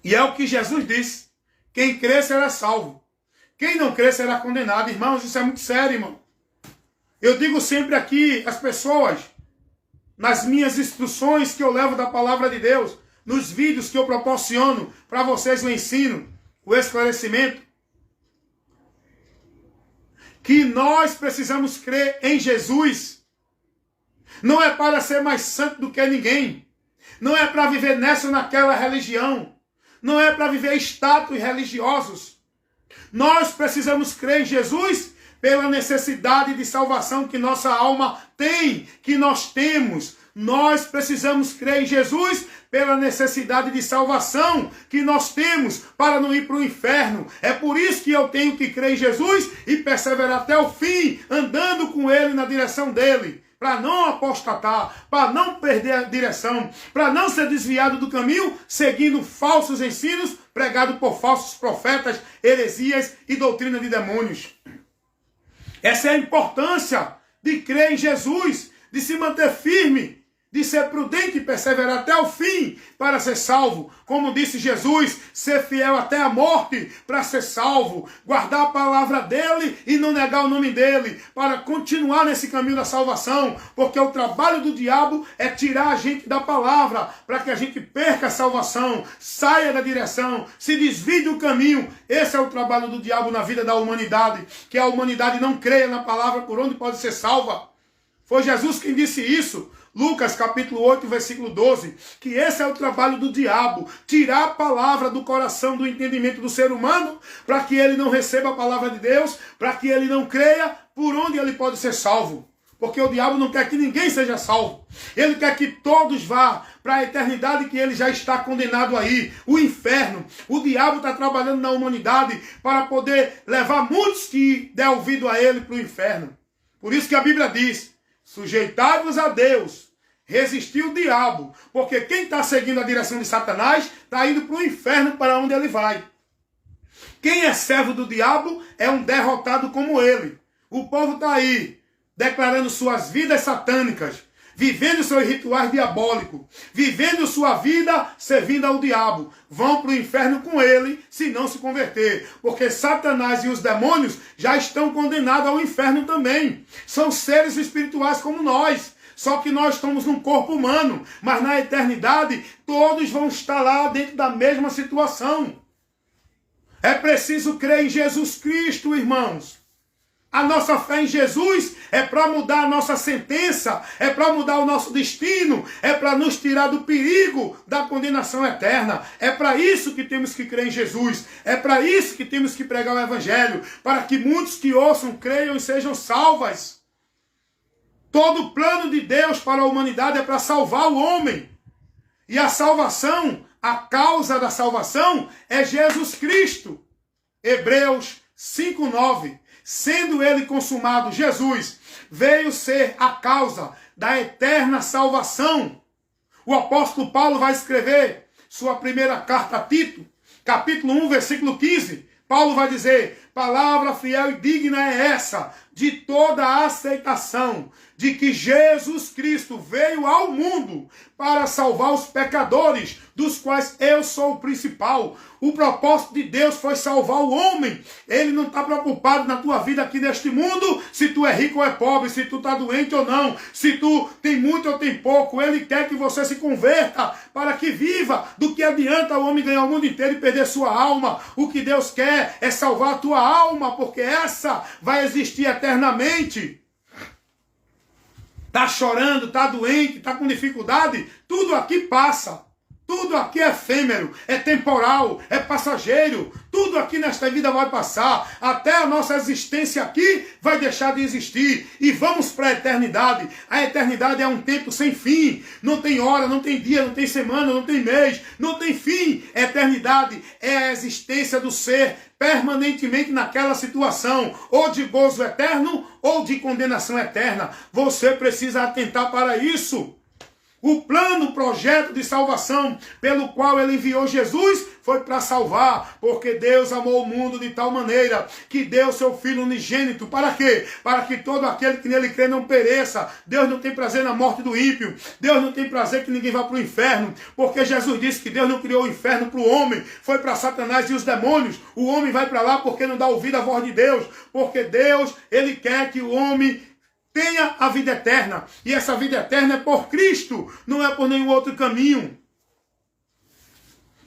E é o que Jesus disse. Quem crê será salvo. Quem não crê será condenado. Irmãos, isso é muito sério, irmão. Eu digo sempre aqui às pessoas, nas minhas instruções que eu levo da palavra de Deus, nos vídeos que eu proporciono para vocês o ensino, o esclarecimento, que nós precisamos crer em Jesus. Não é para ser mais santo do que ninguém. Não é para viver nessa ou naquela religião. Não é para viver status religiosos. Nós precisamos crer em Jesus pela necessidade de salvação que nossa alma tem, que nós temos. Nós precisamos crer em Jesus pela necessidade de salvação que nós temos para não ir para o inferno. É por isso que eu tenho que crer em Jesus e perseverar até o fim, andando com Ele na direção dEle, para não apostatar, para não perder a direção, para não ser desviado do caminho, seguindo falsos ensinos pregados por falsos profetas, heresias e doutrina de demônios. Essa é a importância de crer em Jesus, de se manter firme, de ser prudente e perseverar até o fim para ser salvo. Como disse Jesus, ser fiel até a morte para ser salvo. Guardar a palavra dele e não negar o nome dele, para continuar nesse caminho da salvação. Porque o trabalho do diabo é tirar a gente da palavra, para que a gente perca a salvação, saia da direção, se desvie do caminho. Esse é o trabalho do diabo na vida da humanidade, que a humanidade não creia na palavra por onde pode ser salva. Foi Jesus quem disse isso. Lucas capítulo 8, versículo 12, que esse é o trabalho do diabo, tirar a palavra do coração, do entendimento do ser humano, para que ele não receba a palavra de Deus, para que ele não creia por onde ele pode ser salvo. Porque o diabo não quer que ninguém seja salvo. Ele quer que todos vá para a eternidade que ele já está condenado aí, o inferno. O diabo está trabalhando na humanidade para poder levar muitos que der ouvido a ele para o inferno. Por isso que a Bíblia diz, sujeitai-vos a Deus, resistir o diabo, porque quem está seguindo a direção de Satanás está indo para o inferno para onde ele vai. Quem é servo do diabo é um derrotado como ele. O povo está aí, declarando suas vidas satânicas, vivendo seus rituais diabólicos, vivendo sua vida servindo ao diabo. Vão para o inferno com ele, se não se converter. Porque Satanás e os demônios já estão condenados ao inferno também. São seres espirituais como nós. Só que nós estamos num corpo humano. Mas na eternidade, todos vão estar lá dentro da mesma situação. É preciso crer em Jesus Cristo, irmãos. A nossa fé em Jesus é para mudar a nossa sentença, é para mudar o nosso destino, é para nos tirar do perigo da condenação eterna. É para isso que temos que crer em Jesus, é para isso que temos que pregar o Evangelho, para que muitos que ouçam, creiam e sejam salvas. Todo o plano de Deus para a humanidade é para salvar o homem. E a salvação, a causa da salvação é Jesus Cristo. Hebreus 5:9. Sendo ele consumado, Jesus veio ser a causa da eterna salvação. O apóstolo Paulo vai escrever sua primeira carta a Tito, capítulo 1, versículo 15. Paulo vai dizer, palavra fiel e digna é essa, de toda a aceitação, de que Jesus Cristo veio ao mundo para salvar os pecadores, dos quais eu sou o principal. O propósito de Deus foi salvar o homem. Ele não está preocupado na tua vida aqui neste mundo, se tu é rico ou é pobre, se tu está doente ou não, se tu tem muito ou tem pouco. Ele quer que você se converta para que viva. Do que adianta o homem ganhar o mundo inteiro e perder sua alma? O que Deus quer é salvar a tua alma, porque essa vai existir eternamente. Está chorando, está doente, está com dificuldade, tudo aqui passa. Tudo aqui é efêmero, é temporal, é passageiro. Tudo aqui nesta vida vai passar. Até a nossa existência aqui vai deixar de existir. E vamos para a eternidade. A eternidade é um tempo sem fim. Não tem hora, não tem dia, não tem semana, não tem mês, não tem fim. A eternidade é a existência do ser permanentemente naquela situação, ou de gozo eterno, ou de condenação eterna. Você precisa atentar para isso. O plano, o projeto de salvação pelo qual ele enviou Jesus foi para salvar, porque Deus amou o mundo de tal maneira que deu seu Filho unigênito. Para quê? Para que todo aquele que nele crê não pereça. Deus não tem prazer na morte do ímpio. Deus não tem prazer que ninguém vá para o inferno, porque Jesus disse que Deus não criou o inferno para o homem, foi para Satanás e os demônios. O homem vai para lá porque não dá ouvido à voz de Deus, porque Deus, ele quer que o homem tenha a vida eterna. E essa vida eterna é por Cristo, não é por nenhum outro caminho.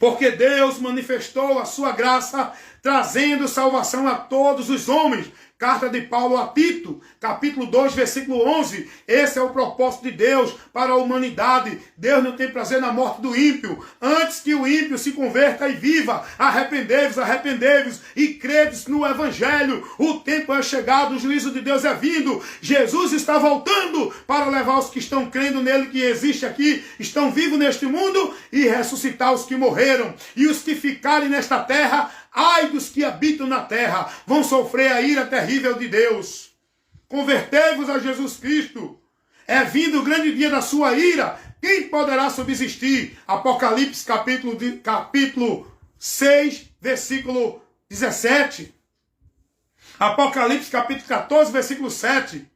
Porque Deus manifestou a sua graça, trazendo salvação a todos os homens. Carta de Paulo a Tito, capítulo 2, versículo 11. Esse é o propósito de Deus para a humanidade. Deus não tem prazer na morte do ímpio. Antes que o ímpio se converta e viva, arrependei-vos, arrependei-vos e credes no Evangelho. O tempo é chegado, o juízo de Deus é vindo. Jesus está voltando para levar os que estão crendo nele, que existe aqui, estão vivos neste mundo, e ressuscitar os que morreram. E os que ficarem nesta terra, ai dos que habitam na terra, vão sofrer a ira terrível de Deus. Convertei-vos a Jesus Cristo. É vindo o grande dia da sua ira. Quem poderá subsistir? Apocalipse capítulo 6, versículo 17. Apocalipse capítulo 14, versículo 7.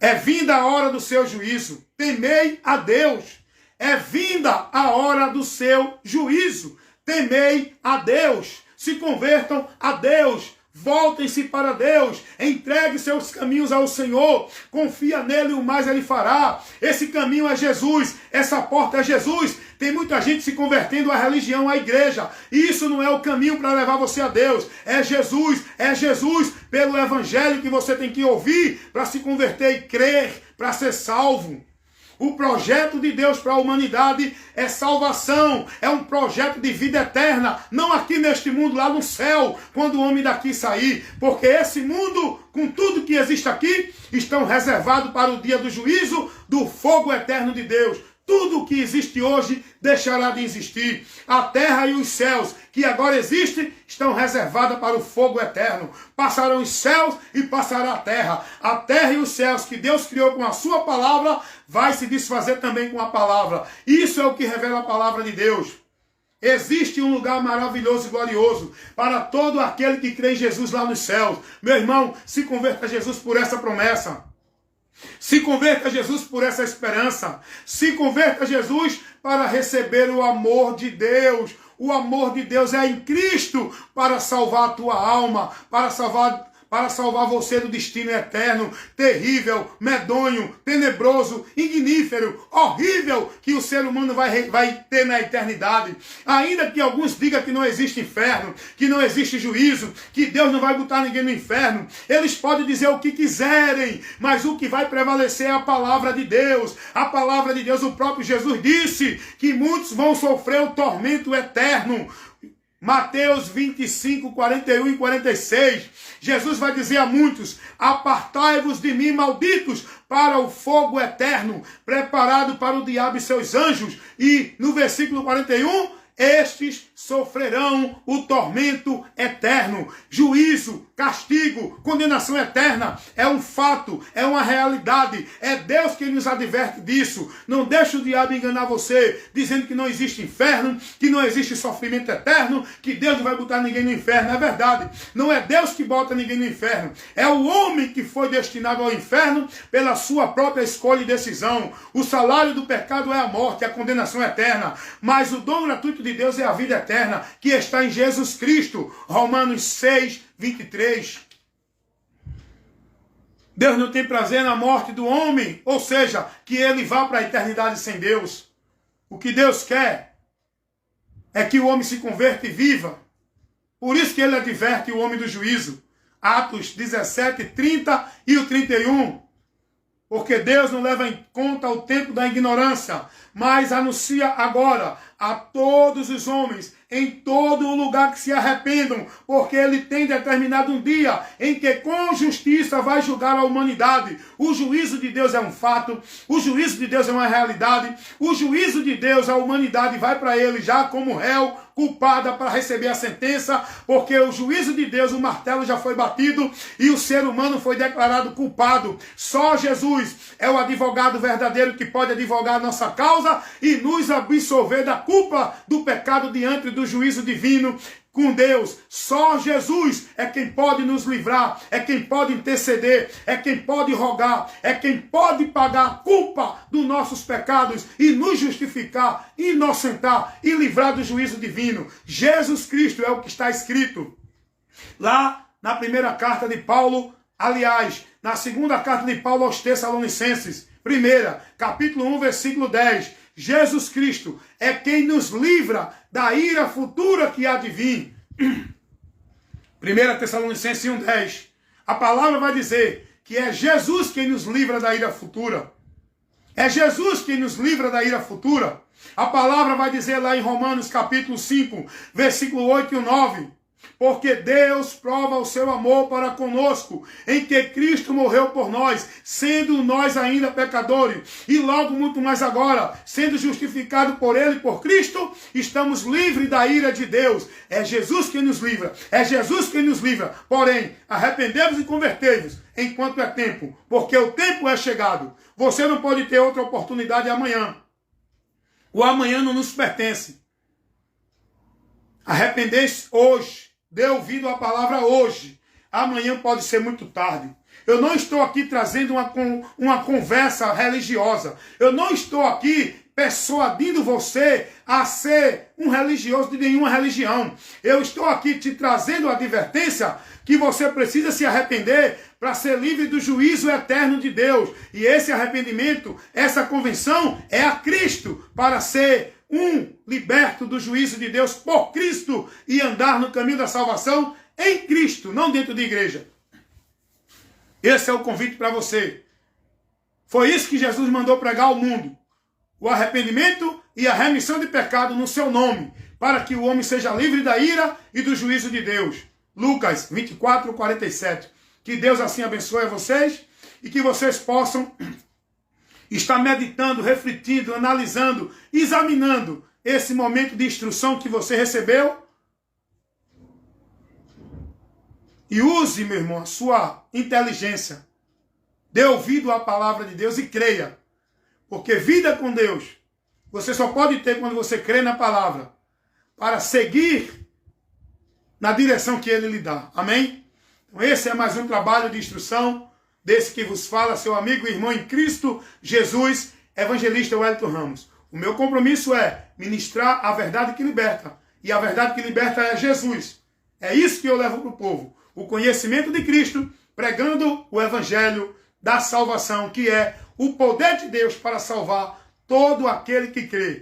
É vinda a hora do seu juízo. Temei a Deus. É vinda a hora do seu juízo. Temei a Deus, se convertam a Deus, voltem-se para Deus, entregue seus caminhos ao Senhor, confia nele e o mais ele fará. Esse caminho é Jesus, essa porta é Jesus. Tem muita gente se convertendo à religião, à igreja. Isso não é o caminho para levar você a Deus. É Jesus pelo Evangelho que você tem que ouvir para se converter e crer, para ser salvo. O projeto de Deus para a humanidade é salvação, é um projeto de vida eterna, não aqui neste mundo, lá no céu, quando o homem daqui sair, porque esse mundo, com tudo que existe aqui, estão reservados para o dia do juízo, do fogo eterno de Deus. Tudo o que existe hoje deixará de existir. A terra e os céus que agora existem estão reservadas para o fogo eterno. Passarão os céus e passará a terra. A terra e os céus que Deus criou com a sua palavra vai se desfazer também com a palavra. Isso é o que revela a palavra de Deus. Existe um lugar maravilhoso e glorioso para todo aquele que crê em Jesus lá nos céus. Meu irmão, se converta a Jesus por essa promessa. Se converta a Jesus por essa esperança. Se converta a Jesus para receber o amor de Deus. O amor de Deus é em Cristo para salvar a tua alma, para salvar você do destino eterno, terrível, medonho, tenebroso, ignífero, horrível que o ser humano vai ter na eternidade. Ainda que alguns digam que não existe inferno, que não existe juízo, que Deus não vai botar ninguém no inferno, eles podem dizer o que quiserem, mas o que vai prevalecer é a palavra de Deus. A palavra de Deus, o próprio Jesus disse que muitos vão sofrer o tormento eterno. Mateus 25, 41 e 46. Jesus vai dizer a muitos: apartai-vos de mim, malditos, para o fogo eterno, preparado para o diabo e seus anjos. E no versículo 41, estes sofrerão o tormento eterno. Juízo, castigo, condenação eterna é um fato, é uma realidade. É Deus quem nos adverte disso. Não deixe o diabo enganar você, dizendo que não existe inferno, que não existe sofrimento eterno, que Deus não vai botar ninguém no inferno. É verdade. Não é Deus que bota ninguém no inferno. É o homem que foi destinado ao inferno pela sua própria escolha e decisão. O salário do pecado é a morte, a condenação eterna. Mas o dom gratuito de Deus é a vida eterna, que está em Jesus Cristo. Romanos 6, 23. Deus não tem prazer na morte do homem, ou seja, que ele vá para a eternidade sem Deus. O que Deus quer é que o homem se converta e viva. Por isso que ele adverte o homem do juízo. Atos 17, 30 e o 31. Porque Deus não leva em conta o tempo da ignorância, mas anuncia agora a todos os homens, em todo lugar que se arrependam, porque ele tem determinado um dia em que com justiça vai julgar a humanidade. O juízo de Deus é um fato, o juízo de Deus é uma realidade, o juízo de Deus, a humanidade vai para ele já como réu, culpada para receber a sentença, porque o juízo de Deus, o martelo já foi batido e o ser humano foi declarado culpado. Só Jesus é o advogado verdadeiro que pode advogar a nossa causa e nos absolver da culpa do pecado diante do juízo divino com Deus. Só Jesus é quem pode nos livrar, é quem pode interceder, é quem pode rogar, é quem pode pagar a culpa dos nossos pecados e nos justificar, inocentar e livrar do juízo divino. Jesus Cristo é o que está escrito lá na primeira carta de Paulo, aliás, na segunda carta de Paulo aos Tessalonicenses, capítulo 1, versículo 10. Jesus Cristo é quem nos livra da ira futura que há de vir. 1 Tessalonicenses 1,10. A palavra vai dizer que é Jesus quem nos livra da ira futura. É Jesus quem nos livra da ira futura. A palavra vai dizer lá em Romanos capítulo 5, versículo 8 e 9. Porque Deus prova o seu amor para conosco, em que Cristo morreu por nós, sendo nós ainda pecadores, e logo muito mais agora, sendo justificado por Ele, por Cristo, estamos livres da ira de Deus. É Jesus quem nos livra, é Jesus quem nos livra. Porém, arrependemos e convertemos enquanto é tempo, porque o tempo é chegado. Você não pode ter outra oportunidade amanhã. O amanhã não nos pertence. Arrepender-se hoje. Dê ouvido à palavra hoje. Amanhã pode ser muito tarde. Eu não estou aqui trazendo uma conversa religiosa. Eu não estou aqui persuadindo você a ser um religioso de nenhuma religião. Eu estou aqui te trazendo a advertência que você precisa se arrepender para ser livre do juízo eterno de Deus. E esse arrependimento, essa convenção é a Cristo para ser liberto do juízo de Deus por Cristo e andar no caminho da salvação em Cristo, não dentro de igreja. Esse é o convite para você. Foi isso que Jesus mandou pregar ao mundo. O arrependimento e a remissão de pecado no seu nome, para que o homem seja livre da ira e do juízo de Deus. Lucas 24, 47. Que Deus assim abençoe a vocês e que vocês possam está meditando, refletindo, analisando, examinando esse momento de instrução que você recebeu. E use, meu irmão, a sua inteligência. Dê ouvido à palavra de Deus e creia. Porque vida com Deus, você só pode ter quando você crê na palavra, para seguir na direção que Ele lhe dá. Amém? Então esse é mais um trabalho de instrução desse que vos fala, seu amigo e irmão em Cristo Jesus, evangelista Wellington Ramos. O meu compromisso é ministrar a verdade que liberta. E a verdade que liberta é Jesus. É isso que eu levo para o povo. O conhecimento de Cristo, pregando o evangelho da salvação, que é o poder de Deus para salvar todo aquele que crê.